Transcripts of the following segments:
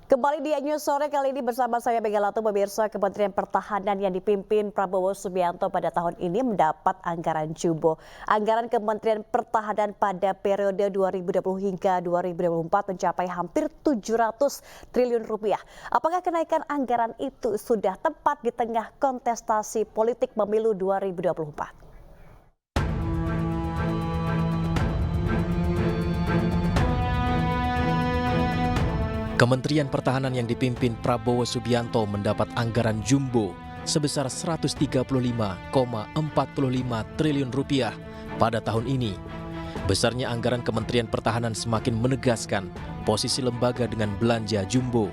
Kembali di News Sore kali ini bersama saya Megawati. Pemirsa, Kementerian Pertahanan yang dipimpin Prabowo Subianto pada tahun ini mendapat anggaran jumbo. Anggaran Kementerian Pertahanan pada periode 2020 hingga 2024 mencapai hampir 700 triliun rupiah. Apakah kenaikan anggaran itu sudah tepat di tengah kontestasi politik pemilu 2024? Kementerian Pertahanan yang dipimpin Prabowo Subianto mendapat anggaran jumbo sebesar 135,45 triliun rupiah pada tahun ini. Besarnya anggaran Kementerian Pertahanan semakin menegaskan posisi lembaga dengan belanja jumbo.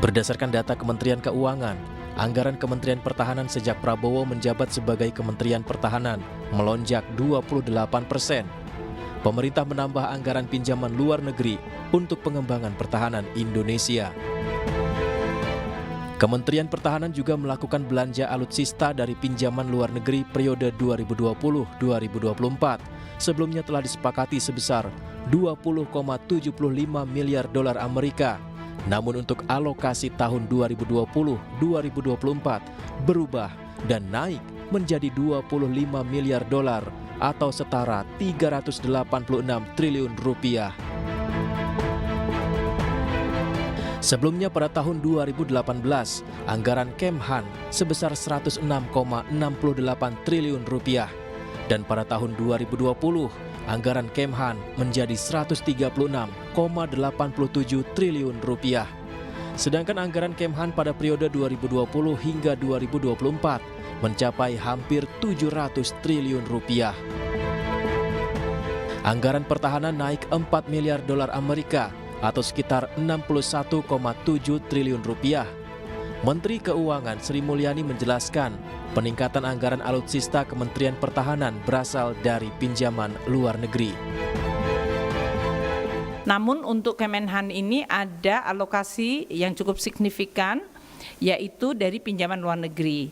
Berdasarkan data Kementerian Keuangan, anggaran Kementerian Pertahanan sejak Prabowo menjabat sebagai Kementerian Pertahanan melonjak 28%. Pemerintah menambah anggaran pinjaman luar negeri untuk pengembangan pertahanan Indonesia. Kementerian Pertahanan juga melakukan belanja alutsista dari pinjaman luar negeri periode 2020-2024. Sebelumnya telah disepakati sebesar 20,75 miliar dolar Amerika. Namun untuk alokasi tahun 2020-2024 berubah dan naik menjadi 25 miliar dolar atau setara 386 triliun rupiah. Sebelumnya pada tahun 2018, anggaran Kemhan sebesar 106,68 triliun rupiah. Dan pada tahun 2020, anggaran Kemhan menjadi 136,87 triliun rupiah. Sedangkan anggaran Kemhan pada periode 2020 hingga 2024 mencapai hampir 700 triliun rupiah. Anggaran pertahanan naik 4 miliar dolar Amerika atau sekitar 61,7 triliun rupiah. Menteri Keuangan Sri Mulyani menjelaskan peningkatan anggaran alutsista Kementerian Pertahanan berasal dari pinjaman luar negeri. Namun untuk Kemenhan ini ada alokasi yang cukup signifikan, yaitu dari pinjaman luar negeri.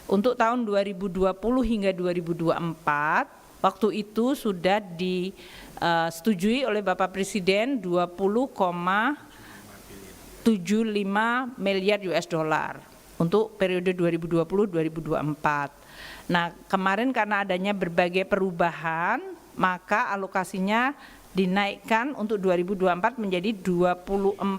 Untuk tahun 2020 hingga 2024, waktu itu sudah disetujui oleh Bapak Presiden 20,75 miliar US dollar untuk periode 2020-2024. Nah, kemarin karena adanya berbagai perubahan, maka alokasinya dinaikkan untuk 2024 menjadi 25,0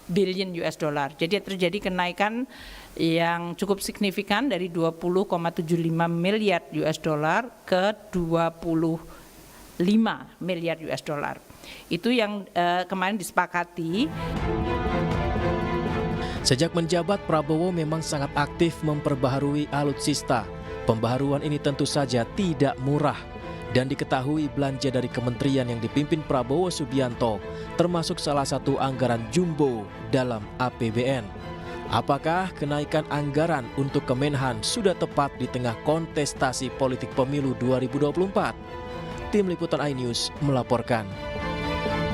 billion US dollar. Jadi terjadi kenaikan yang cukup signifikan dari 20,75 miliar US dollar ke 25 miliar US dollar. Itu yang kemarin disepakati. Sejak menjabat, Prabowo memang sangat aktif memperbaharui alutsista. Pembaharuan ini tentu saja tidak murah. Dan diketahui belanja dari kementerian yang dipimpin Prabowo Subianto termasuk salah satu anggaran jumbo dalam APBN. Apakah kenaikan anggaran untuk Kemenhan sudah tepat di tengah kontestasi politik pemilu 2024? Tim Liputan iNews melaporkan.